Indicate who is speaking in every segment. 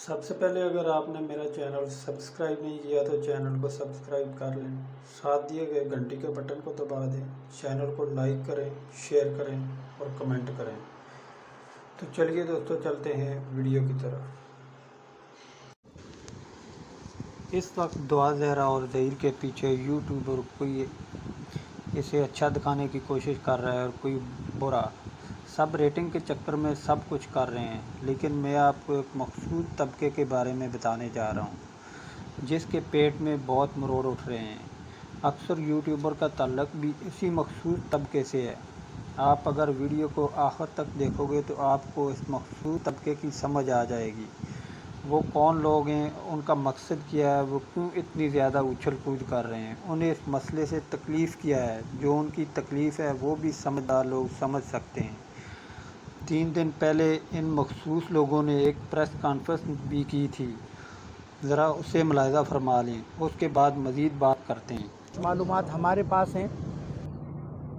Speaker 1: सबसे पहले अगर आपने मेरा चैनल सब्सक्राइब नहीं किया तो चैनल को सब्सक्राइब कर लें, साथ दिए गए घंटी के बटन को दबा दें, चैनल को लाइक करें, शेयर करें और कमेंट करें। तो चलिए दोस्तों, चलते हैं वीडियो की तरफ। इस वक्त दुआ ज़हरा और ज़हीर के पीछे यूट्यूबर कोई इसे अच्छा दिखाने की कोशिश कर रहा है और कोई बुरा। सब रेटिंग के चक्कर में सब कुछ कर रहे हैं, लेकिन मैं आपको एक मखसूस तबके के बारे में बताने जा रहा हूँ जिसके पेट में बहुत मरोड़ उठ रहे हैं। अक्सर यूट्यूबर का ताल्लुक भी इसी मखसूस तबके से है। आप अगर वीडियो को आखिर तक देखोगे तो आपको इस मखसूस तबके की समझ आ जाएगी। वो कौन लोग हैं, उनका मकसद क्या है, वो क्यों इतनी ज़्यादा उछल कूद कर रहे हैं, उन्हें इस मसले से तकलीफ़ क्या है। जो उनकी तकलीफ़ है वो भी समझदार लोग समझ सकते हैं। 3 दिन पहले इन मखसूस लोगों ने एक प्रेस कॉन्फ्रेंस भी की थी, ज़रा उसे मुलाहिज़ा फरमा लें, उसके बाद मज़ीद बात करते हैं।
Speaker 2: मालूमात हमारे पास हैं।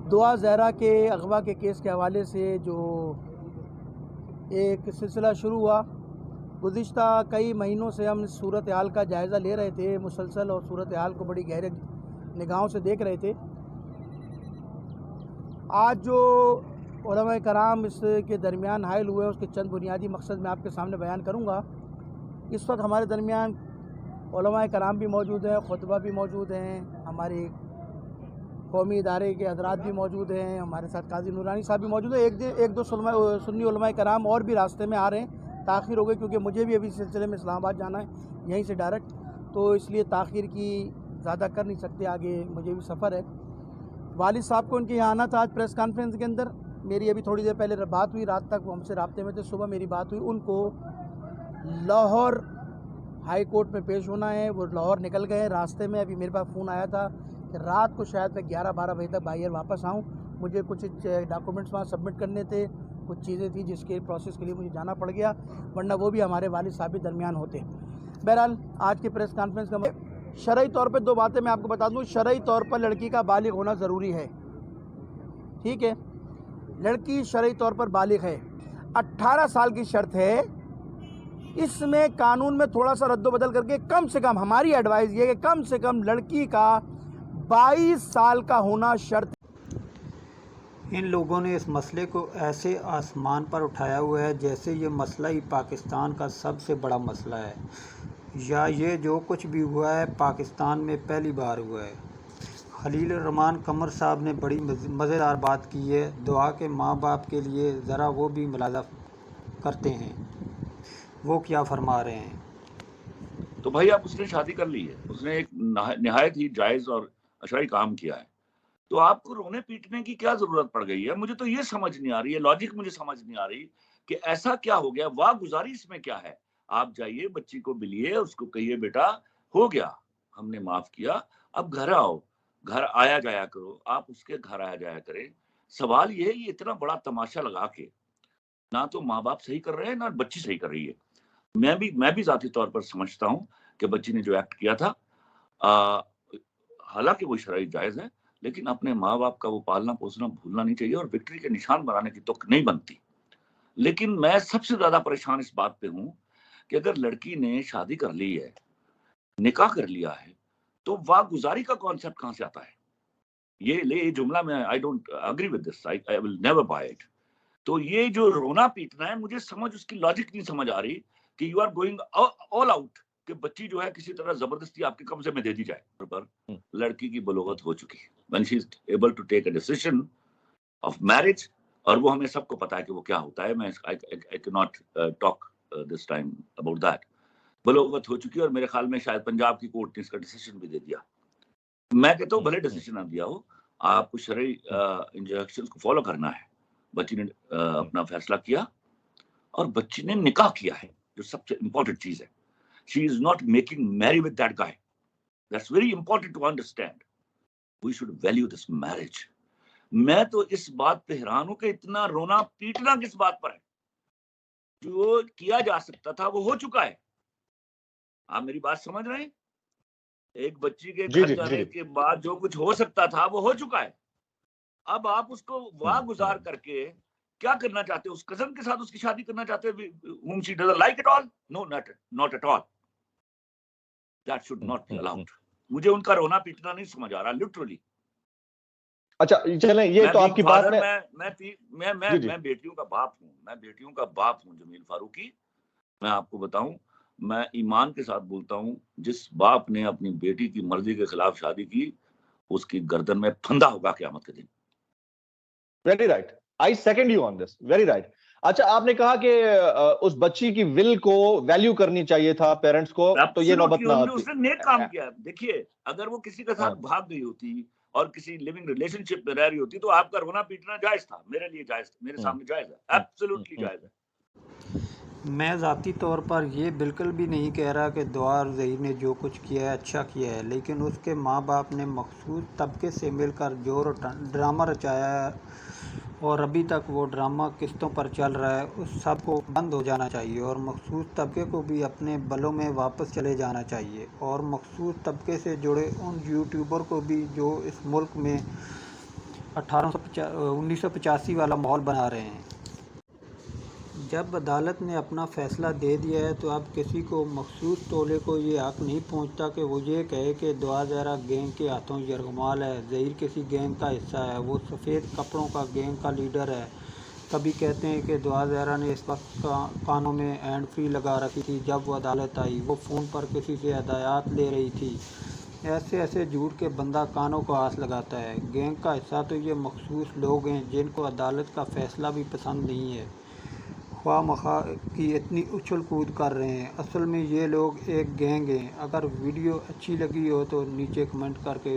Speaker 2: दुआ ज़हरा के अगवा के केस के हवाले से जो एक सिलसिला शुरू हुआ, गुज़िश्ता कई महीनों से हम सूरत हाल का जायज़ा ले रहे थे मुसलसल, और सूरत हाल को बड़ी गहरे निगाहों से देख रहे थे। आज जो उलमाए कराम इसके दरमियान हायल हुए, उसके चंद बुनियादी मकसद मैं आपके सामने बयान करूँगा। इस वक्त हमारे दरमियान उलमाए कराम भी मौजूद हैं, खुतबा भी मौजूद हैं, हमारे कौमी इदारे के हजरात भी मौजूद हैं, हमारे साथ काजी नूरानी साहब भी मौजूद हैं। एक दो सुन्नी उलमाए कराम और भी रास्ते में आ रहे हैं। ताख़ीर हो गई क्योंकि मुझे भी अभी सिलसिले में इस्लामाबाद जाना है, यहीं से डायरेक्ट, तो इसलिए ताख़ीर की ज़्यादा कर नहीं सकते, आगे मुझे भी सफ़र है। वालिद साहब को उनके यहाँ आना था आज प्रेस कॉन्फ्रेंस के अंदर। मेरी अभी थोड़ी देर पहले बात हुई, रात तक वो हमसे राब्ते में थे, सुबह मेरी बात हुई। उनको लाहौर हाई कोर्ट में पेश होना है, वो लाहौर निकल गए हैं। रास्ते में अभी मेरे पास फ़ोन आया था कि रात को शायद मैं 11-12 बजे तक बाहर वापस आऊँ। मुझे कुछ डॉक्यूमेंट्स वहाँ सबमिट करने थे, कुछ चीज़ें थी जिसके प्रोसेस के लिए मुझे जाना पड़ गया, वरना वो भी हमारे वालिद साहब भी दरमियान होते। बहरहाल आज की प्रेस कॉन्फ्रेंस का शरई तौर पर 2 बातें मैं आपको बता दूँ। शरई तौर पर लड़की का बालिग होना ज़रूरी है, ठीक है, लड़की शरई तौर पर बालिग है। 18 साल की शर्त है। इसमें कानून में थोड़ा सा रद्दोबदल करके कम से कम हमारी एडवाइस ये है कि कम से कम लड़की का 22 साल का होना शर्त।
Speaker 1: इन लोगों ने इस मसले को ऐसे आसमान पर उठाया हुआ है जैसे ये मसला ही पाकिस्तान का सबसे बड़ा मसला है, या ये जो कुछ भी हुआ है पाकिस्तान में पहली बार हुआ है। खलील रहमान कमर साहब ने बड़ी मज़ेदार बात की है। दुआ के माँ बाप के लिए ज़रा वो भी मुलाज़ा करते हैं, वो क्या फरमा रहे हैं।
Speaker 3: तो भाई अब उसने शादी कर ली है, उसने एक निहायत ही जायज़ और शरई काम किया है, तो आपको रोने पीटने की क्या ज़रूरत पड़ गई है? मुझे तो ये समझ नहीं आ रही है, लॉजिक मुझे समझ नहीं आ रही कि ऐसा क्या हो गया, वाहगुज़ारी इसमें क्या है? आप जाइए, बच्ची को मिलिए, उसको कहिए बेटा हो गया, हमने माफ़ किया, अब घर आओ, घर आया जाया करो, आप उसके घर आया जाया करें। सवाल ये है, ये इतना बड़ा तमाशा लगा के, ना तो माँ-बाप सही कर रहे हैं, ना बच्ची सही कर रही है। मैं भी ज़ाती तौर पर समझता हूँ कि बच्ची ने जो एक्ट किया था, हालाँकि वो शरई जायज़ है, लेकिन अपने माँ-बाप का वो पालना-पोसना भूलना नहीं चाहिए और विक्ट्री के निशान बनाने की तुक नहीं बनती। लेकिन मैं सबसे ज़्यादा परेशान इस बात पे हूँ कि अगर लड़की ने शादी कर ली है, निकाह कर लिया है, तो वाहगुज़ारी का कॉन्सेप्ट कहाँ से आता है? ये जुमला मैं I don't agree with this, I will never buy it. तो ये जो रोना-पीटना है, मुझे समझ उसकी लॉजिक नहीं समझ आ रही कि you are going all out कि बच्ची जो है किसी तरह ज़बरदस्ती आपके कब्ज़े में दे दी जाए। पर लड़की की बलूगत हो चुकी है। When she is able to take a decision of marriage, और वो हमें सबको पता है कि वो क्या होता है। मैं I can not talk this time about that. बलूगत हो चुकी है और मेरे ख्याल में शायद पंजाब की कोर्ट ने इसका डिसीजन भी दे दिया। मैं कहता हूँ भले डिसीजन ना दिया हो, आपको शरई इंजंक्शंस को फॉलो करना है। बच्ची ने अपना फैसला किया और बच्ची ने निकाह किया है, जो सबसे इंपॉर्टेंट चीज है। She is not making marry with that guy. That's very important to understand. We should value this marriage. मैं तो इस बात पे हैरान हूं कि इतना रोना पीटना किस बात पर है। जो किया जा सकता था वो हो चुका है। आप मेरी बात समझ रहे हैं? एक बच्ची के घर जाने के बाद जो कुछ हो सकता था वो हो चुका है। अब आप उसको वाह गुजार करके क्या करना चाहते हो? उस कज़न के साथ उसकी शादी करना चाहते हो whom she doesn't like at all? No, not at all. That should not be allowed. मुझे उनका रोना पीटना नहीं समझ आ रहा लिटरली।
Speaker 4: अच्छा चलें, ये तो आपकी बात में
Speaker 3: मैं बेटियों का बाप हूँ, मैं बेटियों का बाप हूँ जमील फारूकी। मैं आपको बताऊं, मैं ईमान के साथ बोलता हूं, जिस बाप ने अपनी बेटी की मर्जी के खिलाफ शादी की, उसकी गर्दन में फंदा होगा क़यामत के दिन।
Speaker 4: Very right, I second you on this, very right. अच्छा, आपने कहा कि उस बच्ची की विल को वैल्यू करनी चाहिए था पेरेंट्स को, तो ये नौबत ना आती।
Speaker 3: उसने नेक काम किया। देखिए, अगर वो किसी के साथ भाग गई होती और किसी लिविंग रिलेशनशिप में रह रही होती तो आपका रोना पीटना जायज था, मेरे लिए जायज, मेरे सामने जायज है, एब्सोल्युटली जायज है।
Speaker 1: मैं ज़ाती तौर पर ये बिल्कुल भी नहीं कह रहा कि दुआ और ज़हीर ने जो कुछ किया है अच्छा किया है, लेकिन उसके माँ बाप ने मखसूस तबके से मिलकर जो ड्रामा रचाया है और अभी तक वो ड्रामा किस्तों पर चल रहा है, उस सब को बंद हो जाना चाहिए और मखसूस तबके को भी अपने बलों में वापस चले जाना चाहिए और मखसूस तबके से जुड़े उन यूट्यूबर को भी जो इस मुल्क में 1985 वाला माहौल बना रहे हैं। जब अदालत ने अपना फ़ैसला दे दिया है तो अब किसी को मखसूस टोले को ये हक़ नहीं पहुंचता कि वो ये कहे कि दुआ ज़हरा गैंग के हाथों यरगमाल है, ज़हीर किसी गैंग का हिस्सा है, वो सफ़ेद कपड़ों का गैंग का लीडर है। कभी कहते हैं कि दुआ ज़हरा ने इस वक्त कानों में हैंड फ्री लगा रखी थी जब वो अदालत आई, वो फ़ोन पर किसी से हदायत ले रही थी। ऐसे ऐसे झूठ के बंदा कानों को हाथ लगाता है। गैंग का हिस्सा तो ये मखसूस लोग हैं जिनको अदालत का फ़ैसला भी पसंद नहीं है, ख्वाह मखा की इतनी उछल कूद कर रहे हैं। असल में ये लोग एक गैंग हैं। अगर वीडियो अच्छी लगी हो तो नीचे कमेंट करके